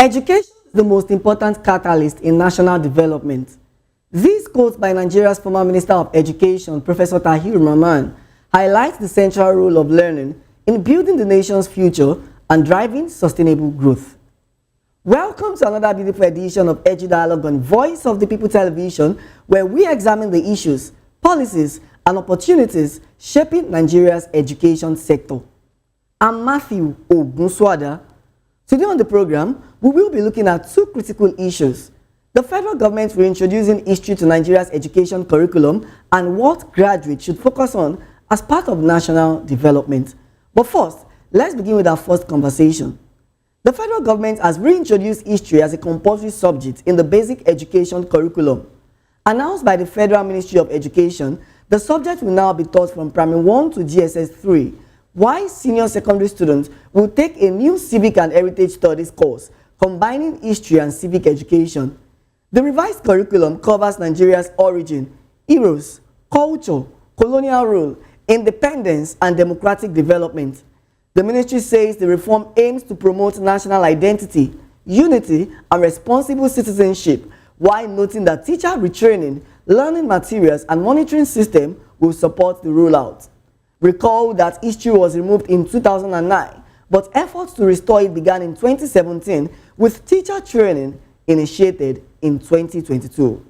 Education is the most important catalyst in national development. This quote by Nigeria's former Minister of Education, Professor Tahir Rahman, highlights the central role of learning in building the nation's future and driving sustainable growth. Welcome to another beautiful edition of Edu Dialogue on Voice of the People Television, where we examine the issues, policies, and opportunities shaping Nigeria's education sector. I'm Matthew Ogunswada. Today on the program, we will be looking at two critical issues: the federal government reintroducing history to Nigeria's education curriculum and what graduates should focus on as part of national development. But first, let's begin with our first conversation. The federal government has reintroduced history as a compulsory subject in the basic education curriculum. Announced by the Federal Ministry of Education, the subject will now be taught from Primary 1 to GSS 3, while senior secondary students will take a new Civic and Heritage Studies course, combining history and civic education. The revised curriculum covers Nigeria's origin, heroes, culture, colonial rule, independence, and democratic development. The ministry says the reform aims to promote national identity, unity, and responsible citizenship, while noting that teacher retraining, learning materials, and monitoring system will support the rollout. Recall that history was removed in 2009, but efforts to restore it began in 2017 with teacher training initiated in 2022.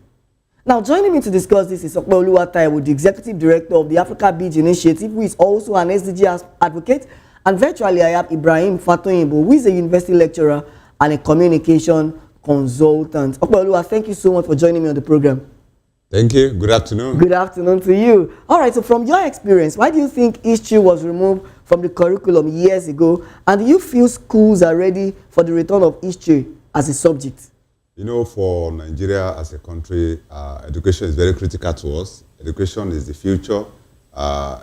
Now, joining me to discuss this is BABALOla, the Executive Director of the Africa Bridge Initiative, who is also an SDG advocate, and virtually I have Ibrahim Fatoyinbo, who is a university lecturer and a communication consultant. BABALOla, thank you so much for joining me on the program. Thank you. Good afternoon. Good afternoon to you. All right, so from your experience, why do you think history was removed from the curriculum years ago? And do you feel schools are ready for the return of history as a subject? You know, for Nigeria as a country, education is very critical to us. Education is the future.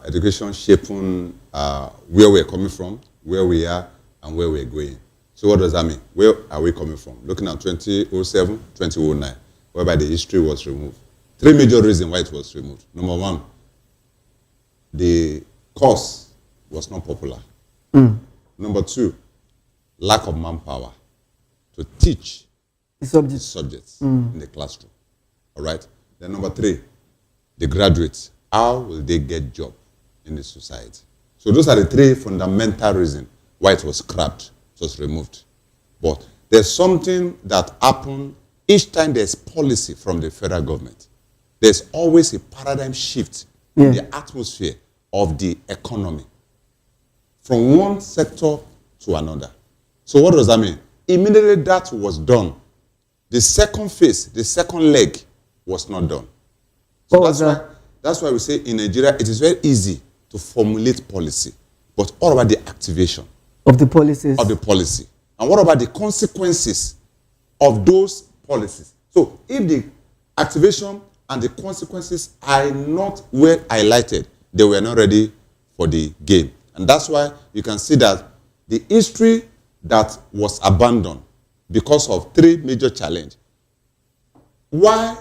Education shaping where we're coming from, where we are, and where we're going. So what does that mean? Where are we coming from? Looking at 2007, 2009, whereby the history was removed. Three major reasons why it was removed. Number one, the course was not popular. Number two, lack of manpower to teach the subjects in the classroom. All right? Then number three, the graduates. How will they get job in the society? So those are the three fundamental reasons why it was scrapped, it was removed. But there's something that happened each time there's policy from the federal government. There's always a paradigm shift in the atmosphere of the economy from one sector to another. So what does that mean? Immediately that was done, the second phase, the second leg was not done. So that's why we say in Nigeria it is very easy to formulate policy, but what about the activation of the policies? Of the policy. And what about the consequences of those policies? So if the activation and the consequences are not well highlighted, they were not ready for the game. And that's why you can see that the history that was abandoned because of three major challenges. Why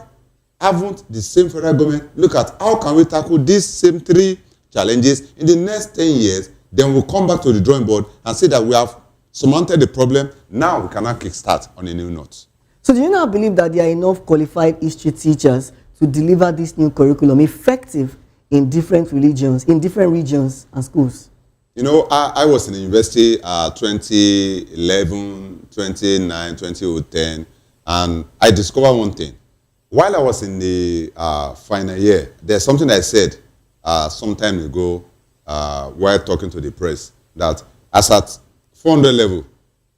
haven't the same federal government look at how can we tackle these same three challenges in the next 10 years, then we'll come back to the drawing board and say that we have surmounted the problem, now we cannot kickstart on a new note. So do you now believe that there are enough qualified history teachers to deliver this new curriculum effective in different regions and schools? You know, I was in the university 2011, 2009, 2010, and I discovered one thing. While I was in the final year, there's something I said some time ago while talking to the press, that as at 400 level,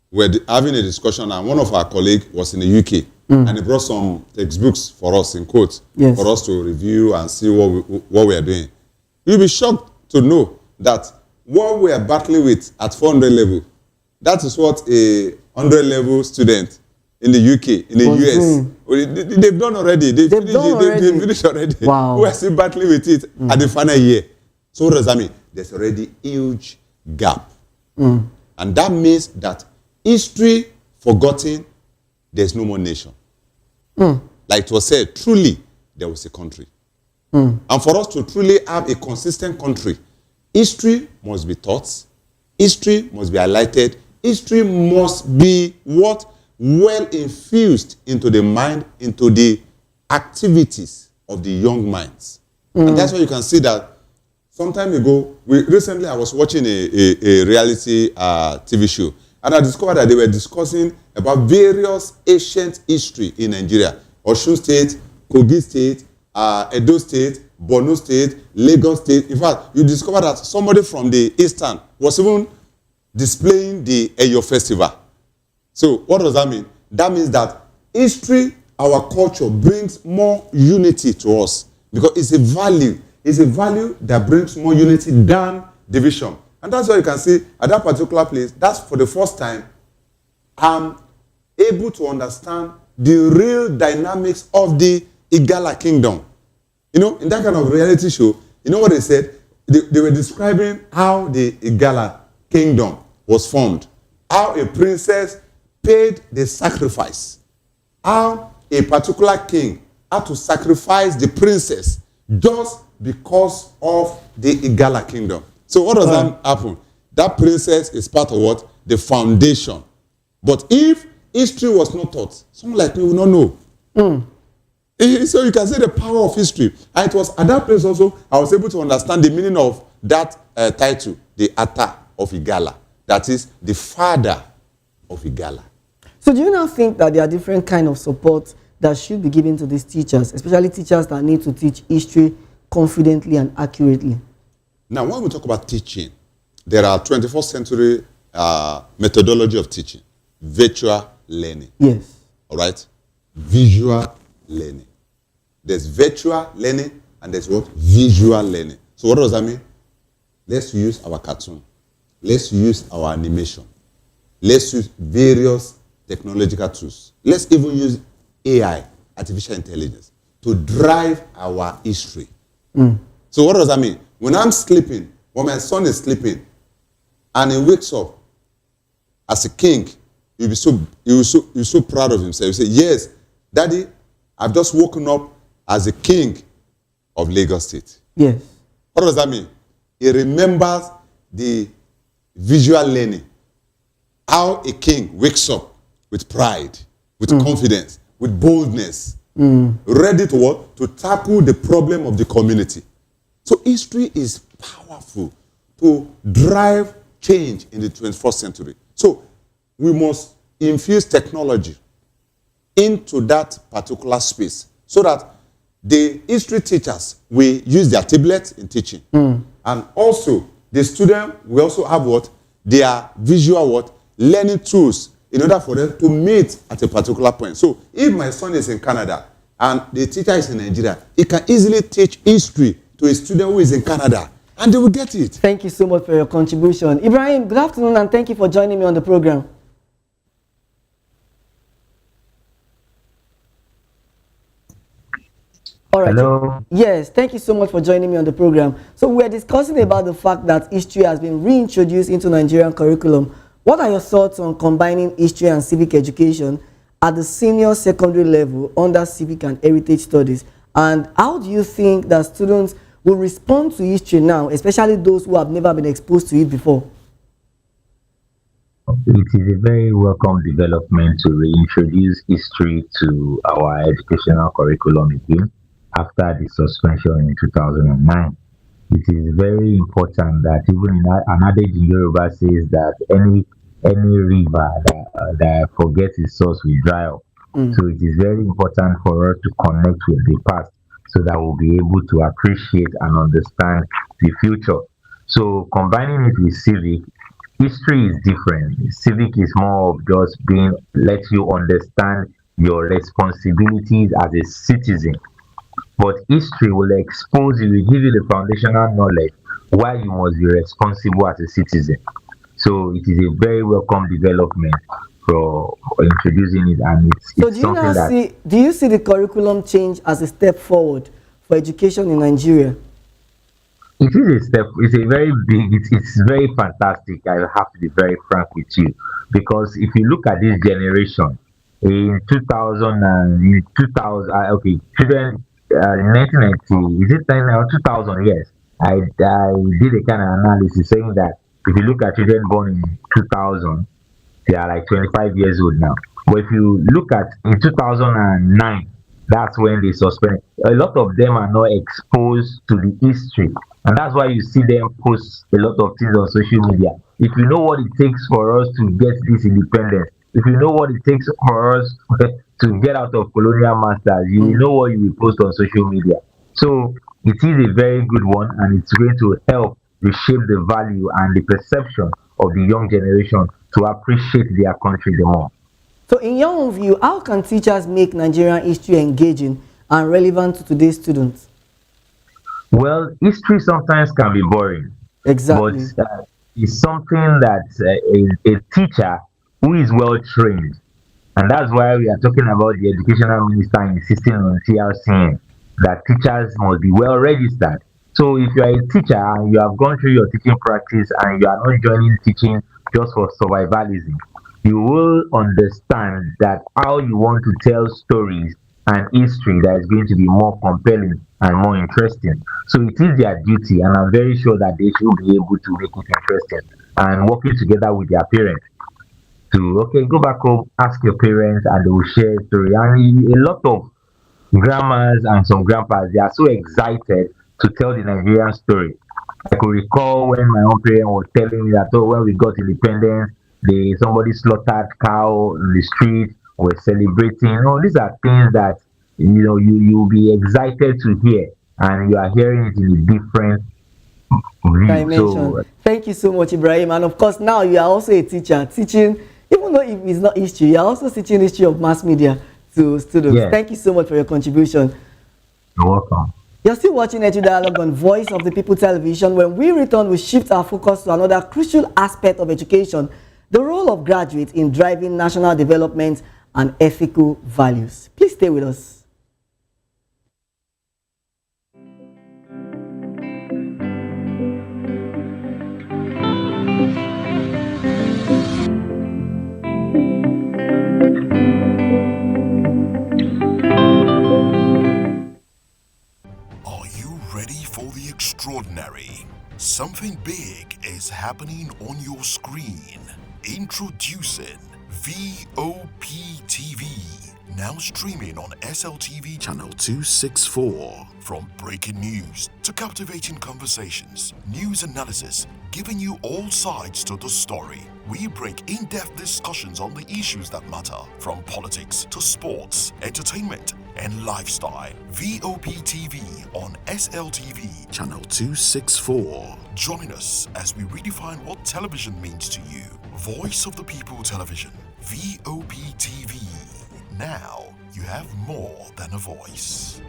we're having a discussion, and one of our colleagues was in the UK, and he brought some textbooks for us, in quotes, for us to review and see what we are doing. You'll be shocked to know that what we are battling with at 400 level, that is what a 100 level student in the UK, in the US, they've done already. They've finished already. Wow. We are still battling with it at the final year. So what does that mean? There's already a huge gap. And that means that history forgotten, there's no more nation. Like it was said, truly, there was a country. And for us to truly have a consistent country, history must be taught, history must be highlighted, history must be what well infused into the mind, into the activities of the young minds. And that's why you can see that some time ago, recently I was watching a reality TV show, and I discovered that they were discussing about various ancient history in Nigeria. Osun State, Kogi State, Edo State, Borno State, Lagos State. In fact, you discover that somebody from the Eastern was even displaying the Eyo festival. So what does that mean? That means that history, our culture, brings more unity to us because it's a value. It's a value that brings more unity than division. And that's why you can see at that particular place, that's for the first time, I'm able to understand the real dynamics of the Igala kingdom. You know, in that kind of reality show, you know what they said? They were describing how the Igala kingdom was formed, how a princess paid the sacrifice, how a particular king had to sacrifice the princess just because of the Igala kingdom. So what does that happen? That princess is part of what? The foundation. But if history was not taught, someone like me will not know. So you can see the power of history. And it was at that place also, I was able to understand the meaning of that title, the Ata of Igala. That is the father of Igala. So do you now think that there are different kinds of support that should be given to these teachers, especially teachers that need to teach history confidently and accurately? Now, when we talk about teaching, there are 21st century methodology of teaching. Virtual learning. Yes. All right? Visual learning. There's virtual learning and there's what? Visual learning. So what does that mean? Let's use our cartoon. Let's use our animation. Let's use various technological tools. Let's even use AI, artificial intelligence, to drive our history. So what does that mean? When I'm sleeping, when my son is sleeping, and he wakes up as a king, you'll be so proud of himself. You say, yes, Daddy, I've just woken up as a king of Lagos State. Yes. What does that mean? He remembers the visual learning. How a king wakes up with pride, with confidence, with boldness, ready to what? To tackle the problem of the community. So history is powerful to drive change in the 21st century. So we must infuse technology into that particular space so that the history teachers will use their tablets in teaching. And also, the student will also have what? Their visual what? Learning tools in order for them to meet at a particular point. So if my son is in Canada and the teacher is in Nigeria, he can easily teach history to a student who is in Canada and they will get it. Thank you so much for your contribution. Ibrahim, good afternoon and thank you for joining me on the program. All right. Hello. Yes, thank you so much for joining me on the program. So we're discussing about the fact that history has been reintroduced into Nigerian curriculum. What are your thoughts on combining history and civic education at the senior secondary level under civic and heritage studies? And how do you think that students will respond to history now, especially those who have never been exposed to it before? It is a very welcome development to reintroduce history to our educational curriculum again after the suspension in 2009. It is very important that even in an adage in Yoruba says that any river that forgets its source will dry up. So it is very important for us to connect with the past so that we'll be able to appreciate and understand the future. So combining it with civic, history is different. Civic is more of just being, let you understand your responsibilities as a citizen. But history will expose you, will give you the foundational knowledge why you must be responsible as a citizen. So it is a very welcome development for introducing it, and it's something that. Do you see the curriculum change as a step forward for education in Nigeria? It is a step. It's a very big. It's very fantastic. I have to be very frank with you, because if you look at this generation in 2000 and in 2000, okay, children in 1990, is it 2000? Yes, I did a kind of analysis saying that if you look at children born in 2000, they are like 25 years old now. But if you look at in 2009, that's when they suspended. A lot of them are not exposed to the history, and that's why you see them post a lot of things on social media. If you know what it takes for us to get this independence, if you know what it takes for us to get out of colonial masters, you will know what you will post on social media. So it is a very good one, and it's going to help reshape the value and the perception of the young generation to appreciate their country the more. So in your own view, how can teachers make Nigerian history engaging and relevant to today's students? Well, history sometimes can be boring, but Exactly. it's something that a teacher who is well trained, and that's why we are talking about the educational minister insisting on TRCN, that teachers must be well registered. So if you are a teacher and you have gone through your teaching practice and you are not joining teaching just for survivalism, you will understand that how you want to tell stories and history that is going to be more compelling and more interesting. So it is their duty, and I'm very sure that they should be able to make it interesting and working together with their parents to okay, go back home, ask your parents, and they will share a story. And a lot of grandmas and some grandpas, they are so excited to tell the Nigerian story. I could recall when my own parent was telling me that oh, when we got independence, somebody slaughtered cow in the street, we're celebrating. Oh, these are things that you'll be excited to hear, and you are hearing it in a different view. Dimension. So Thank you so much, Ibrahim. And of course, now you are also a teacher, teaching, even though it's not history, you are also teaching history of mass media to students. yeah, Thank you so much for your contribution. you're welcome. You're still watching Edu Dialogue on Voice of the People Television. When we return, we shift our focus to another crucial aspect of education, the role of graduates in driving national development and ethical values. Please stay with us. Are you ready for the extraordinary? Something big is happening on your screen. Introducing VOP TV. Now streaming on SLTV channel 264. From breaking news to captivating conversations, news analysis, giving you all sides to the story. We bring in-depth discussions on the issues that matter, from politics to sports, entertainment, and lifestyle. VOP TV on SLTV channel 264. Join us as we redefine what television means to you. Voice of the People Television, VOP TV. Now you have more than a voice.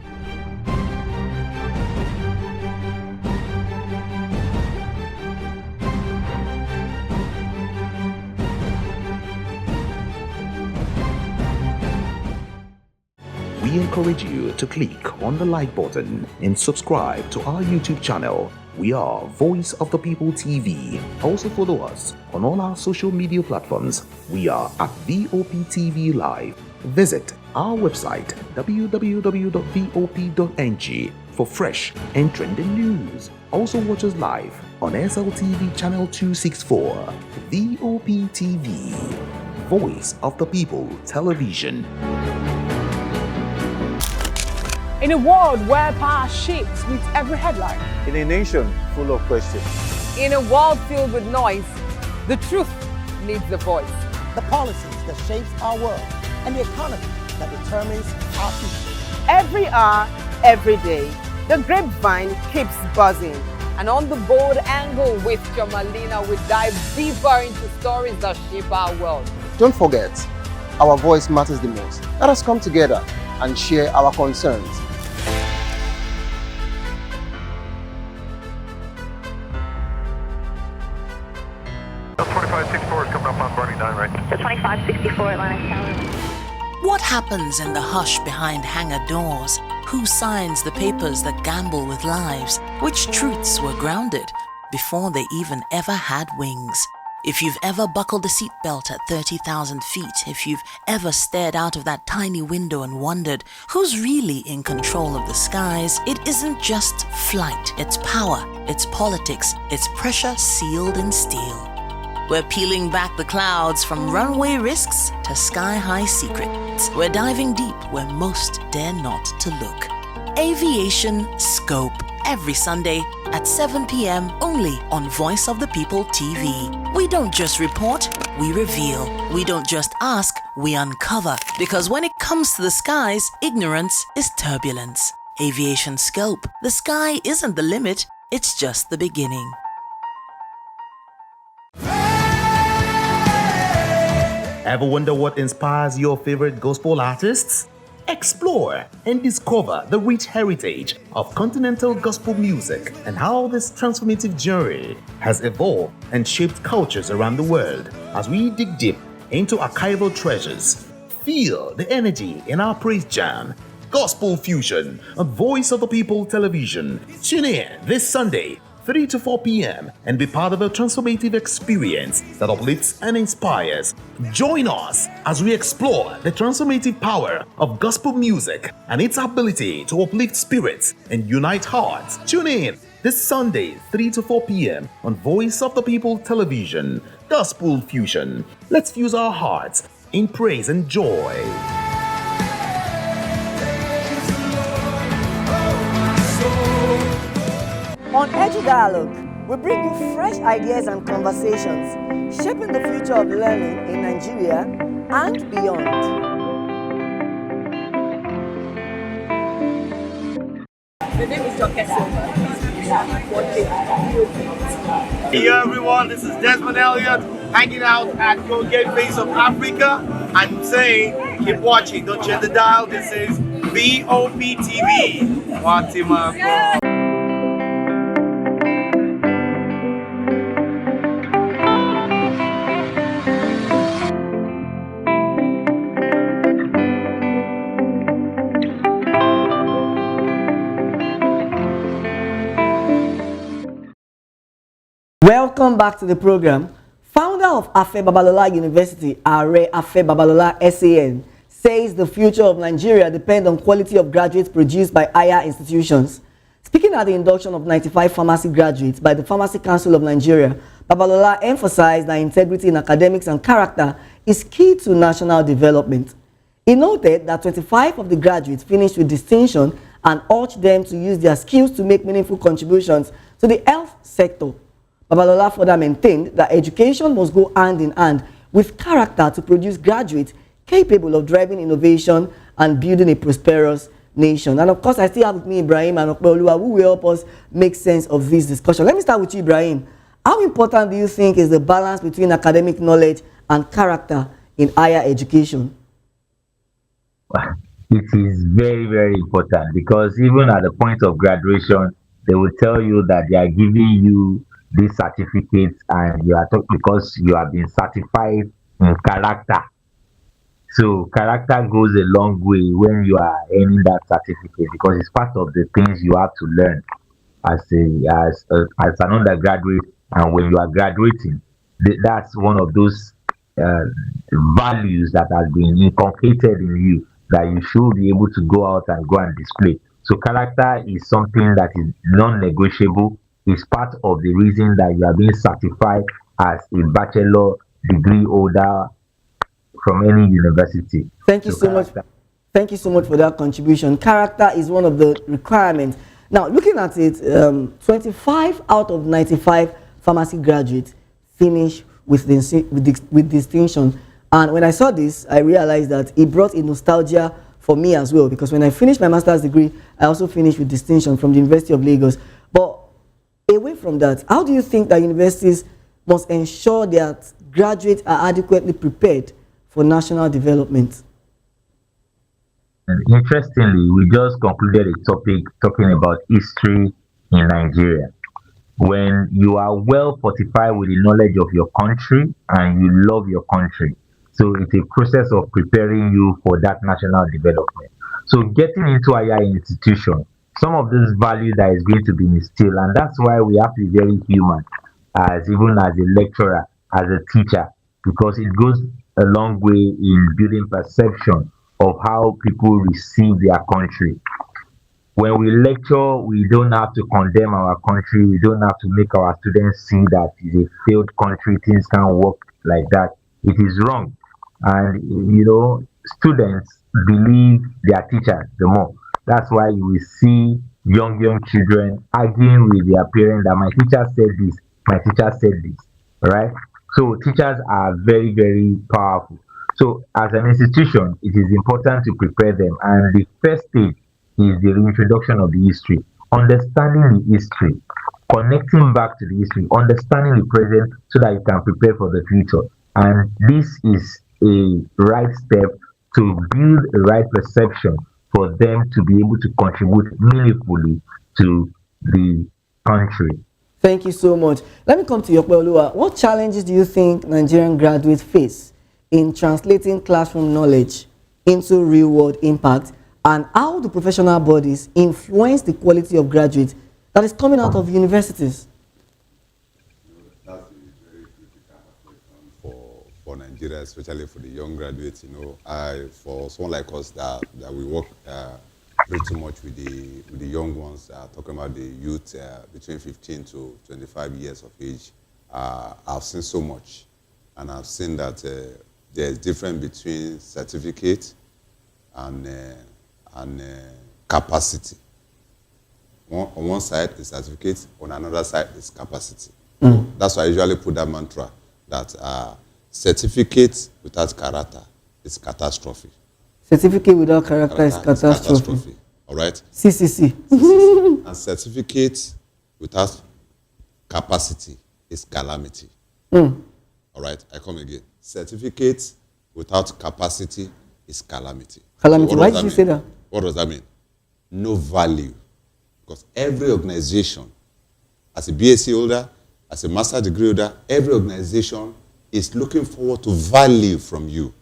We encourage you to click on the like button and subscribe to our YouTube channel. We are Voice of the People TV. Also follow us on all our social media platforms. We are at VOP TV Live. Visit our website www.vop.ng for fresh and trending news. Also watch us live on SLTV channel 264. VOP TV, Voice of the People Television. In a world where power shifts with every headline, In a nation full of questions, in a world filled with noise, the truth needs a voice. the policies that shapes our world, and the economy that determines our future. Every hour, every day, the grapevine keeps buzzing. And on the bold angle with Jomalina, we dive deeper into stories that shape our world. Don't forget, our voice matters the most. Let us come together and share our concerns. The 2564 is coming up on Burning 9 right. The 2564 Atlantic Tower. What happens in the hush behind hangar doors? Who signs the papers that gamble with lives? Which truths were grounded before they even ever had wings? If you've ever buckled a seatbelt at 30,000 feet, if you've ever stared out of that tiny window and wondered who's really in control of the skies, it isn't just flight, it's power, it's politics, it's pressure sealed in steel. We're peeling back the clouds from runway risks to sky-high secrets. We're diving deep where most dare not to look. Aviation Scope, every Sunday at 7 p.m. only on Voice of the People TV. We don't just report, we reveal. We don't just ask, we uncover. Because when it comes to the skies, ignorance is turbulence. Aviation Scope, the sky isn't the limit, it's just the beginning. Ever wonder what inspires your favorite gospel artists? Explore and discover the rich heritage of continental gospel music and how this transformative journey has evolved and shaped cultures around the world. As we dig deep into archival treasures, feel the energy in our praise jam, Gospel Fusion on Voice of the People television. Tune in this Sunday, 3 to 4 p.m. and be part of a transformative experience that uplifts and inspires. Join us as we explore the transformative power of gospel music and its ability to uplift spirits and unite hearts. Tune in this Sunday, 3 to 4 p.m. on Voice of the People television. Gospel Fusion. Let's fuse our hearts in praise and joy. On Edu Dialogue, we bring you fresh ideas and conversations shaping the future of learning in Nigeria and beyond. The name is Dr. Hey everyone, this is Desmond Elliott hanging out at Colgate Face of Africa. I'm saying, keep watching, don't change the dial. This is VOP TV. Fatima. Welcome back to the program. Founder of Afe Babalola University, Are Afe Babalola SAN, says the future of Nigeria depends on quality of graduates produced by higher institutions. Speaking at the induction of 95 pharmacy graduates by the Pharmacy Council of Nigeria, Babalola emphasized that integrity in academics and character is key to national development. He noted that 25 of the graduates finished with distinction and urged them to use their skills to make meaningful contributions to the health sector. Babalola further maintained that education must go hand in hand with character to produce graduates capable of driving innovation and building a prosperous nation. And of course, I still have with me Ibrahim and Okpeoluwa, who will help us make sense of this discussion. Let me start with you, Ibrahim. How important do you think is the balance between academic knowledge and character in higher education? It is very, very important because even at the point of graduation, they will tell you that they are giving you these certificates and you are because you have been certified in character. So character goes a long way when you are earning that certificate because it's part of the things you have to learn as an undergraduate, and when you are graduating, that's one of those values that has been inculcated in you that you should be able to go out and go and display. So character is something that is non-negotiable. It's part of the reason that you are being certified as a bachelor degree holder from any university. Thank you so much. Thank you so much for that contribution. Character is one of the requirements. Now, looking at it, 25 out of 95 pharmacy graduates finish with distinction. And when I saw this, I realized that it brought a nostalgia for me as well, because when I finished my master's degree, I also finished with distinction from the University of Lagos. But away from that, how do you think that universities must ensure that graduates are adequately prepared for national development? And interestingly, we just concluded a topic talking about history in Nigeria. When you are well fortified with the knowledge of your country and you love your country, so it's a process of preparing you for that national development. So getting into higher institution, some of this value that is going to be instilled, and that's why we have to be very human, as even as a lecturer, as a teacher, because it goes a long way in building perception of how people receive their country. when we lecture, we don't have to condemn our country. We don't have to make our students see that it's a failed country. Things can't work like that. It is wrong. And, students believe their teachers the more. That's why you will see young children arguing with their parents that my teacher said this, my teacher said this, right? So teachers are very, very powerful. So as an institution, it is important to prepare them. And the first stage is the reintroduction of the history, understanding the history, connecting back to the history, understanding the present so that you can prepare for the future. And this is a right step to build a right perception for them to be able to contribute meaningfully to the country. Thank you so much. Let me come to you, BABALOLA. What challenges do you think Nigerian graduates face in translating classroom knowledge into real-world impact, and how do professional bodies influence the quality of graduates that is coming out of universities? That's a very critical question for Nigeria, especially for the young graduates. For someone like us that we work pretty much with the young ones, talking about the youth between 15 to 25 years of age, I've seen so much, and I've seen that there's difference between certificate and capacity. On one side is certificate, on another side is capacity. So that's why I usually put that mantra that certificate without character is catastrophe. Certificate without character is catastrophe. All right? CCC. And certificate without capacity is calamity. All right? I come again. Certificate without capacity is calamity. Calamity. So why did you say that? What does that mean? No value. Because every organization, as a BSc holder, as a master degree holder, every organization is looking forward to value from you.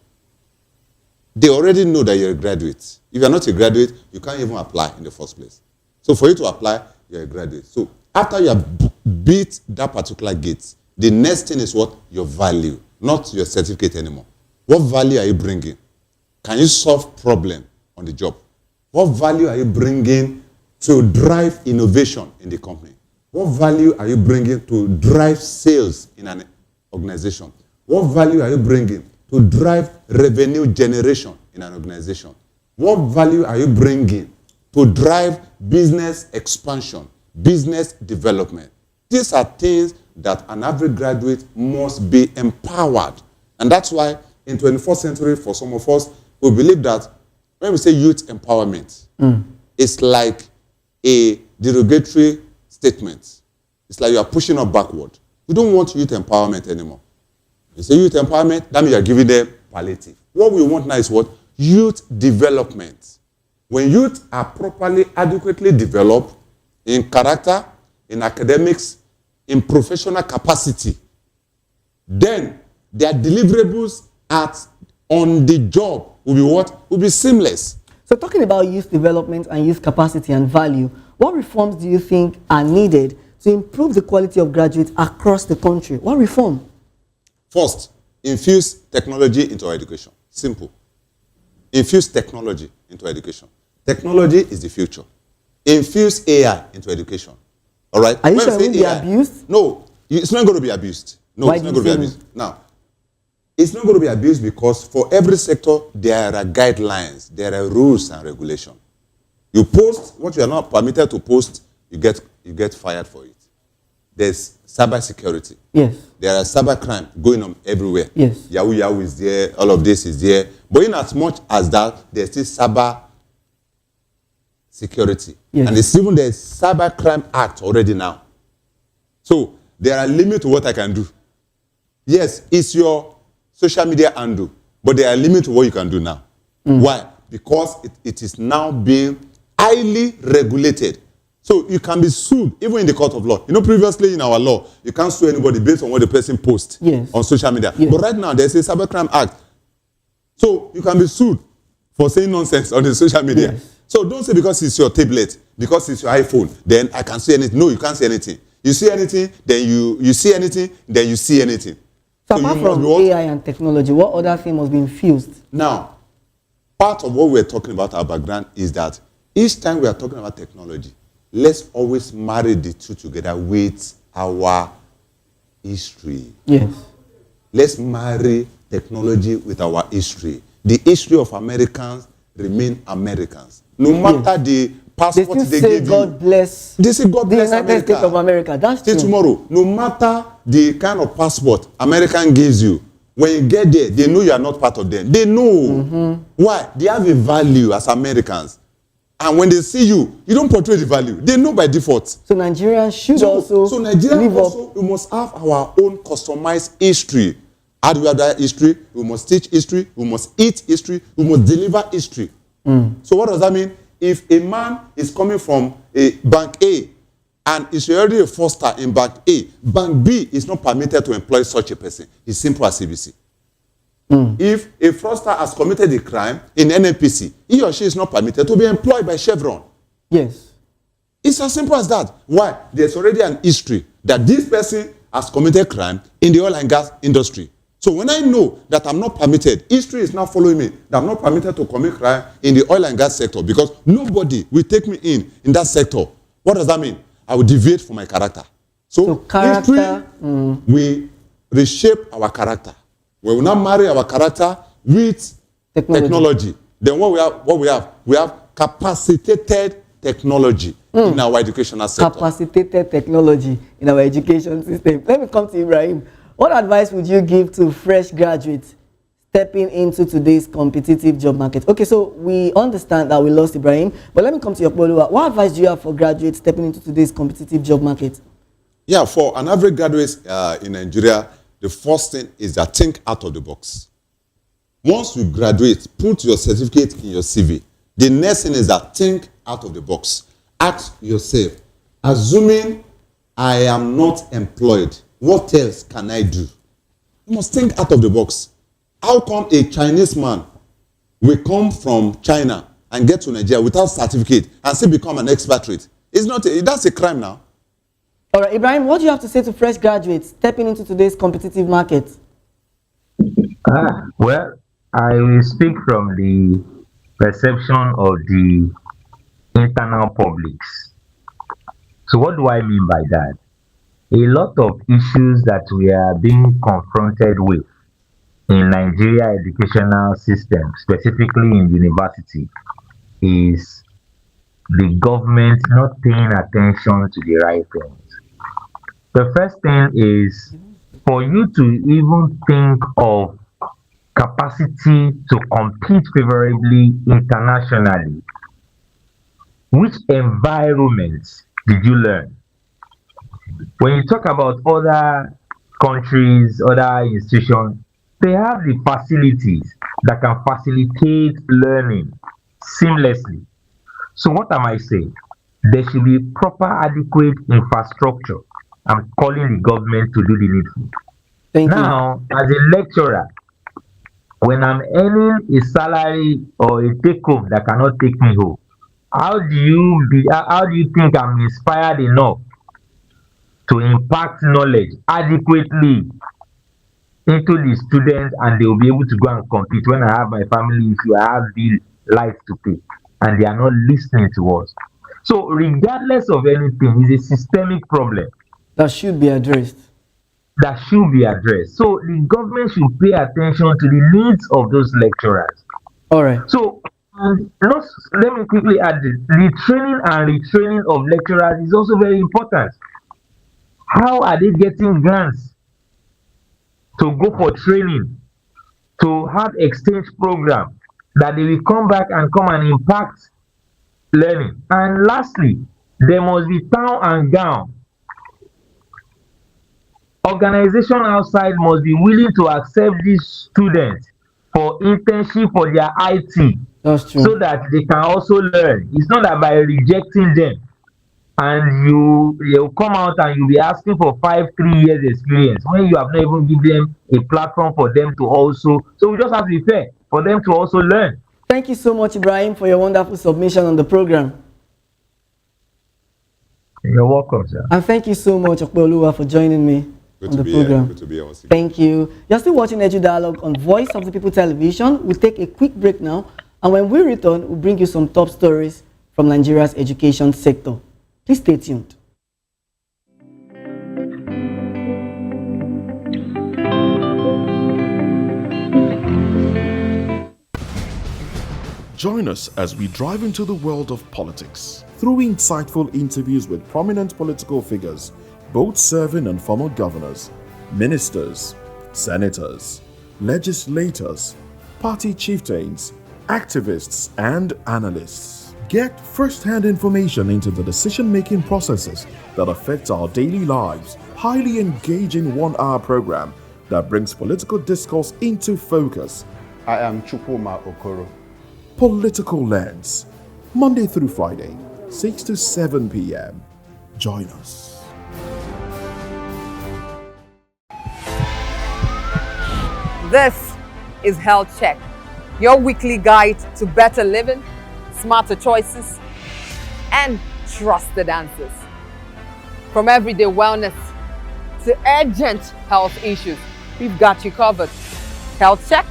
They already know that you're a graduate. If you're not a graduate, you can't even apply in the first place. So for you to apply, you're a graduate. So after you have beat that particular gate, the next thing is what? Your value, not your certificate anymore. What value are you bringing? Can you solve problem on the job? What value are you bringing to drive innovation in the company? What value are you bringing to drive sales in an organization? What value are you bringing to drive revenue generation in an organization? What value are you bringing to drive business expansion, business development? These are things that an average graduate must be empowered. And that's why in 21st century, for some of us, we believe that when we say youth empowerment, it's like a derogatory statement. It's like you are pushing us backward. We don't want youth empowerment anymore. You say youth empowerment, that means you are giving them palliative. What we want now is what? Youth development. When youth are properly, adequately developed in character, in academics, in professional capacity, then their deliverables on the job will be what? Will be seamless. So talking about youth development and youth capacity and value, what reforms do you think are needed to improve the quality of graduates across the country? What reform? First, infuse technology into our education. Simple. Infuse technology into education. Technology is the future. Infuse AI into education. All right? Are you sure it won't be abused? No, it's not going to be abused. No, Why it's not going to be abused. Now, it's not going to be abused because for every sector, there are guidelines, there are rules and regulations. You post what you are not permitted to post, you get fired for it. There's cyber security. Yes. There are cyber crime going on everywhere. Yes. Yahoo is there, all of this is there. But in as much as that, there's still cyber security. Yes. And there's even the Cyber Crime Act already now. So there are limits to what I can do. Yes, it's your social media handle, but there are limits to what you can do now. Why? Because it is now being highly regulated. So you can be sued even in the court of law. You know, previously in our law, you can't sue anybody based on what the person posts on social media. Yes. But right now, there's a Cybercrime Act. So you can be sued for saying nonsense on the social media. Yes. So don't say because it's your tablet, because it's your iPhone, then I can see anything. No, you can't see anything. You see anything, then you see anything, then you see anything. So apart from AI and technology, what other thing must be infused? Now, part of what we're talking about, our background, is that each time we are talking about technology, let's always marry the two together with our history. Yes. Let's marry technology with our history. The history of Americans remain Americans. No matter the passport they give God bless. they say God bless the United America. States of America. That's Till true. tomorrow, no matter the kind of passport American gives you, when you get there, they know you are not part of them. They know. Why? They have a value as Americans. And when they see you, you don't portray the value. They know by default. So Nigerians should also So Nigeria live also, up. we must have our own customized history. How do we have that history? We must teach history. We must eat history. We must deliver history. So what does that mean? If a man is coming from a bank A and is already a foster in bank A, bank B is not permitted to employ such a person. It's simple as CBC. If a fraudster has committed a crime in NNPC, he or she is not permitted to be employed by Chevron. Yes. It's as simple as that. Why? There's already an history that this person has committed crime in the oil and gas industry. So when I know that I'm not permitted, history is now following me, that I'm not permitted to commit crime in the oil and gas sector because nobody will take me in that sector. What does that mean? I will deviate from my character. So character, history will reshape our character. We will now marry our character with technology. Then what we have capacitated technology in our educational sector. Capacitated technology in our education system. Let me come to Ibrahim. What advice would you give to fresh graduates stepping into today's competitive job market? Okay, so we understand that we lost Ibrahim, but let me come to your Bolua. What advice do you have for graduates stepping into today's competitive job market? Yeah, for an average graduate in Nigeria, the first thing is that think out of the box. Once you graduate, put your certificate in your CV. The next thing is that think out of the box. Ask yourself, assuming I am not employed, what else can I do? You must think out of the box. How come a Chinese man will come from China and get to Nigeria without certificate and still become an expatriate? It's not. That's a crime now. All right, Ibrahim, what do you have to say to fresh graduates stepping into today's competitive market? Well, I will speak from the perception of the internal publics. So what do I mean by that? A lot of issues that we are being confronted with in Nigeria educational system, specifically in university, is the government not paying attention to the right things. The first thing is for you to even think of capacity to compete favorably internationally. Which environments did you learn? When you talk about other countries, other institutions, they have the facilities that can facilitate learning seamlessly. So what am I saying? There should be proper, adequate infrastructure. I'm calling the government to do the needful. Now, as a lecturer, when I'm earning a salary or a take-home that cannot take me home, how do you think I'm inspired enough to impact knowledge adequately into the students and they will be able to go and compete when I have my family issue, I have the life to pay, and they are not listening to us? So regardless of anything, it's a systemic problem that should be addressed. So the government should pay attention to the needs of those lecturers. All right. So let me quickly add this. The training and retraining of lecturers is also very important. How are they getting grants to go for training, to have exchange program that they will come back and impact learning? And lastly, there must be town and gown. Organization outside must be willing to accept these students for internship for their IT. That's true. So that they can also learn. It's not that by rejecting them and you'll come out and you'll be asking for 3 years experience when you have not even given them a platform for them to also. So we just have to be fair for them to also learn. Thank you so much, Ibrahim, for your wonderful submission on the program. You're welcome, sir. And thank you so much, Okpoluwa, for joining me on the program. Good to be here. Thank you. You're still watching Edu Dialogue on Voice of the People Television. We'll take a quick break now, and when we return, we'll bring you some top stories from from Nigeria's education sector. Please stay tuned. Join us as we drive into the world of politics through insightful interviews with prominent political figures, both serving and former governors, ministers, senators, legislators, party chieftains, activists, and analysts. Get first-hand information into the decision-making processes that affect our daily lives. Highly engaging one-hour program that brings political discourse into focus. I am Chukwuma Okoro. Political Lens, Monday through Friday, 6 to 7 p.m. Join us. This is Health Check, your weekly guide to better living, smarter choices, and trusted answers. From everyday wellness to urgent health issues, we've got you covered. Health Check,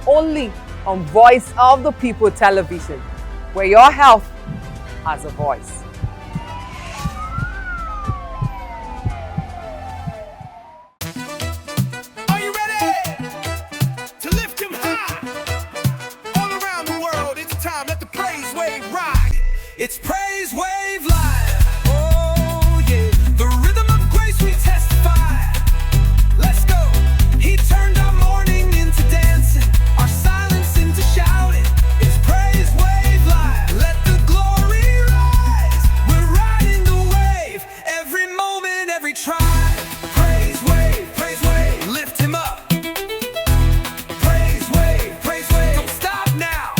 only on Voice of the People Television, where your health has a voice. Are you ready to lift him high? All around the world, it's time, let the praise wave ride. It's Praise Wave Live. Oh yeah, the rhythm of grace we testify. Let's go. He turned our mourning into dancing, our silence into shouting. It's Praise Wave Live. Let the glory rise. We're riding the wave, every moment, every tribe. Praise wave, lift him up. Praise wave, don't stop now.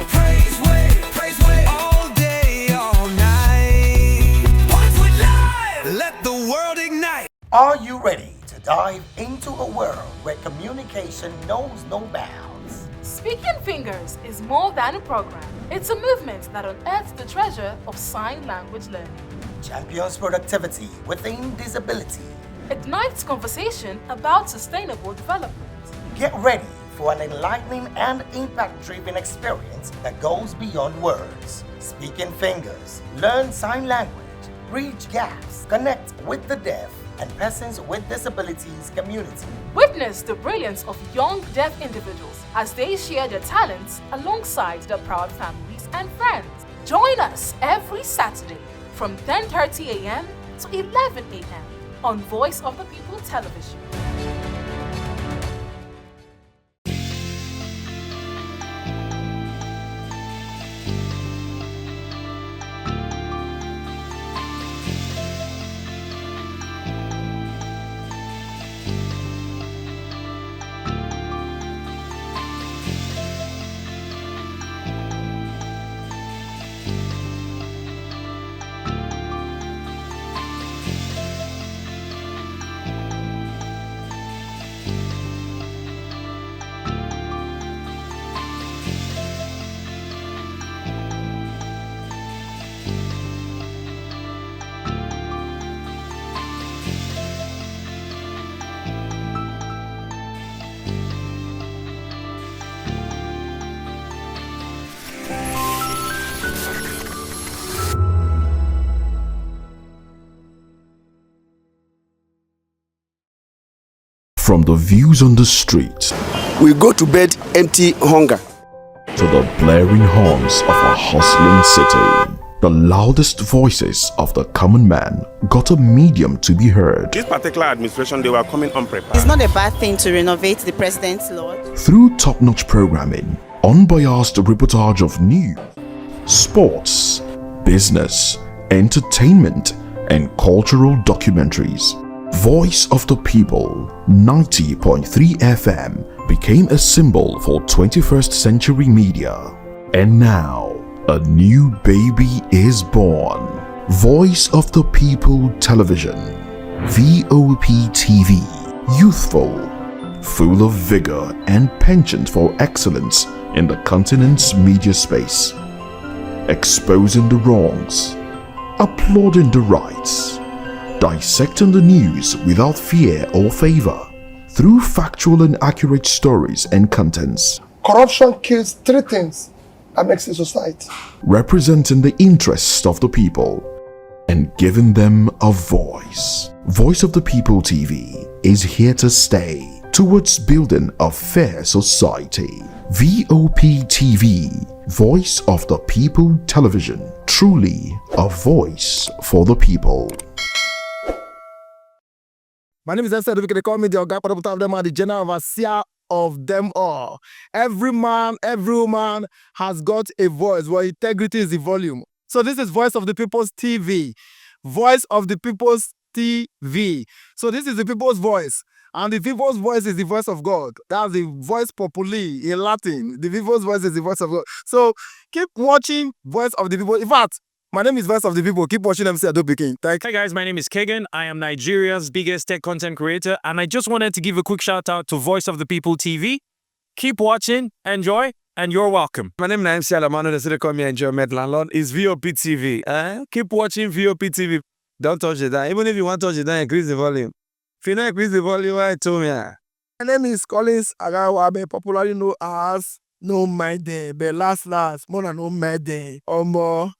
Praise wave, all day, all night. Once we're live, let the world ignite. Are you ready to dive into a world where communication knows no bounds? Speaking Fingers is more than a program. It's a movement that unearths the treasure of sign language learning. Champions productivity within disability. Ignites conversation about sustainable development. Get ready for an enlightening and impact-driven experience that goes beyond words. Speaking Fingers, learn sign language, bridge gaps, connect with the deaf and persons with disabilities community. Witness the brilliance of young deaf individuals as they share their talents alongside their proud families and friends. Join us every Saturday from 10:30 a.m. to 11 a.m. on Voice of the People Television. From the views on the street, we go to bed empty hunger, to the blaring horns of a hustling city, the loudest voices of the common man got a medium to be heard. This particular administration, they were coming unprepared. It's not a bad thing to renovate the president's lawn. Through top-notch programming, unbiased reportage of news, sports, business, entertainment, and cultural documentaries, Voice of the People 90.3 FM became a symbol for 21st century media. And now, a new baby is born. Voice of the People Television, VOP TV, youthful, full of vigor and penchant for excellence in the continent's media space, exposing the wrongs, applauding the rights, dissecting the news without fear or favor, through factual and accurate stories and contents. Corruption kills three things: and makes a society. Representing the interests of the people and giving them a voice. Voice of the People TV is here to stay towards building a fair society. VOP TV, Voice of the People Television, truly a voice for the people. My name is Esther. They call me the Oga Patapata of them are the general overseer of them all. Every man, every woman has got a voice where integrity is the volume. So this is Voice of the People's TV. Voice of the People's TV. So this is the people's voice. And the people's voice is the voice of God. That's the voice populi in Latin. The people's voice is the voice of God. So keep watching Voice of the People. In fact, my name is Voice of the People. Keep watching MC Ado Pikin. Hi guys, my name is Kagan. I am Nigeria's biggest tech content creator, and I just wanted to give a quick shout out to Voice of the People TV. Keep watching, enjoy, and you're welcome. My name is MC Alamano. They call me Enjoyment Landlord. It's VOP TV. Keep watching VOP TV. Don't touch it down. Even if you want to touch it down, increase the volume. If you don't increase the volume, why told me? My name is Collins Agawabe, popularly known as No Maiden, but last, more than No Maiden. Or more.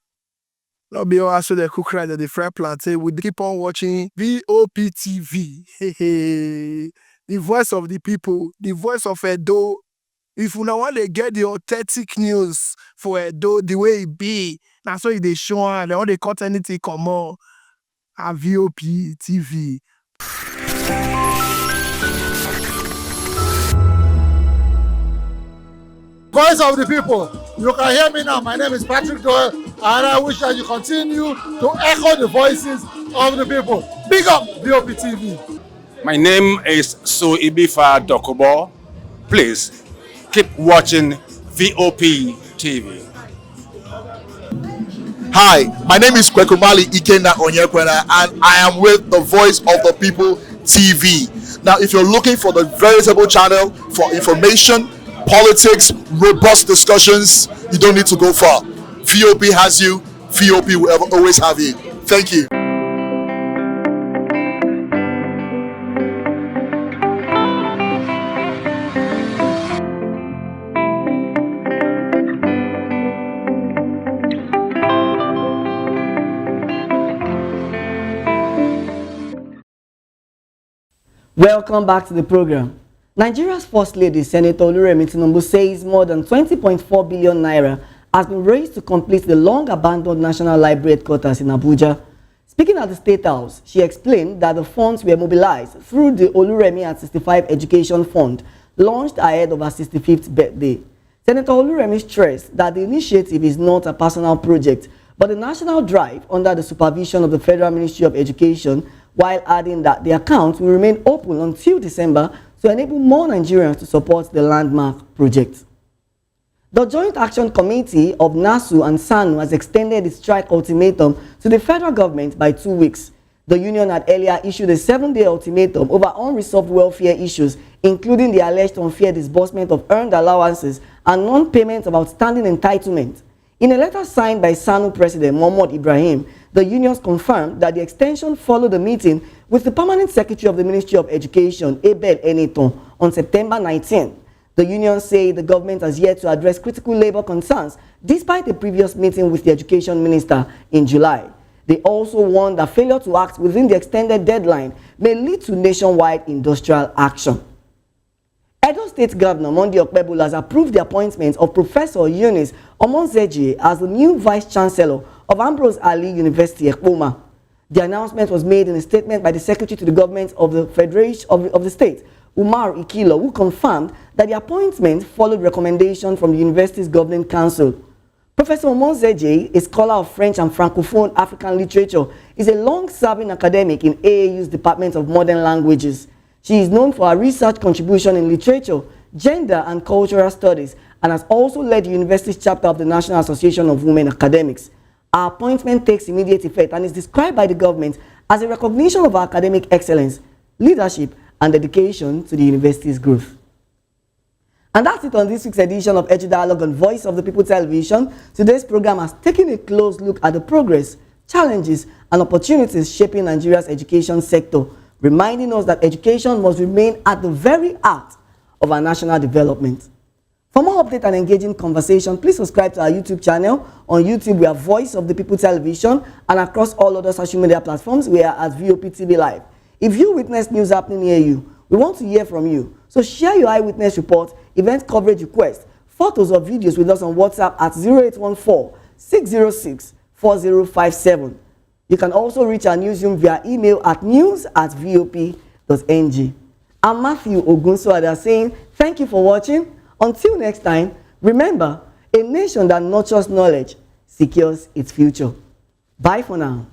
Not be all so the cook right at the fry plantain. We keep on watching VOP TV. The voice of the people, the voice of Edo. If you want to get the authentic news for Edo, the way it be, that's why they show and all they cut anything come on. A VOP TV. Voice of the people. You can hear me now. My name is Patrick Doyle, and I wish that you continue to echo the voices of the people. Big up VOP TV. My name is Suibifa Dokobo. Please keep watching VOP TV. Hi, my name is Kwekumali Ikenda Onyekwena, and I am with the Voice of the People TV. Now, if you're looking for the veritable channel for information, politics, robust discussions, you don't need to go far. VOP has you. VOP will always have you. Thank you. Welcome back to the program. Nigeria's First Lady, Senator Oluremi Tinubu, says more than 20.4 billion naira has been raised to complete the long-abandoned National Library headquarters in Abuja. Speaking at the State House, she explained that the funds were mobilized through the Oluremi at 65 Education Fund, launched ahead of her 65th birthday. Senator Oluremi stressed that the initiative is not a personal project, but a national drive under the supervision of the Federal Ministry of Education, while adding that the account will remain open until December to enable more Nigerians to support the landmark project. The Joint Action Committee of NASU and SANU has extended its strike ultimatum to the federal government by 2 weeks. The union had earlier issued a 7-day ultimatum over unresolved welfare issues, including the alleged unfair disbursement of earned allowances and non-payment of outstanding entitlements. In a letter signed by SANU President Mohamed Ibrahim, the unions confirmed that the extension followed a meeting with the Permanent Secretary of the Ministry of Education, Abel Eneton, on September 19. The unions say the government has yet to address critical labor concerns, despite a previous meeting with the Education Minister in July. They also warned that failure to act within the extended deadline may lead to nationwide industrial action. Edo State Governor Monday Okpebholo has approved the appointment of Professor Eunice Omonzeje as the new Vice-Chancellor of Ambrose Ali University, Ekpoma. The announcement was made in a statement by the Secretary to the Government of the Federation of the State, Umar Ikilo, who confirmed that the appointment followed recommendation from the university's governing council. Professor Omonzeje, a scholar of French and Francophone African literature, is a long-serving academic in AAU's Department of Modern Languages. She is known for her research contribution in literature, gender and cultural studies, and has also led the university's chapter of the National Association of Women Academics. Her appointment takes immediate effect and is described by the government as a recognition of her academic excellence, leadership, and dedication to the university's growth. And that's it on this week's edition of Edu Dialogue on Voice of the People Television. Today's program has taken a close look at the progress, challenges, and opportunities shaping Nigeria's education sector, reminding us that education must remain at the very heart of our national development. For more update and engaging conversation, please subscribe to our YouTube channel. On YouTube, we are Voice of the People Television, and across all other social media platforms, we are at VOP TV Live. If you witness news happening near you, we want to hear from you. So share your eyewitness report, event coverage request, photos or videos with us on WhatsApp at 0814-606-4057. You can also reach our newsroom via email at news@vop.ng. I'm Matthew Ogunsoada saying thank you for watching. Until next time, remember, a nation that nurtures knowledge secures its future. Bye for now.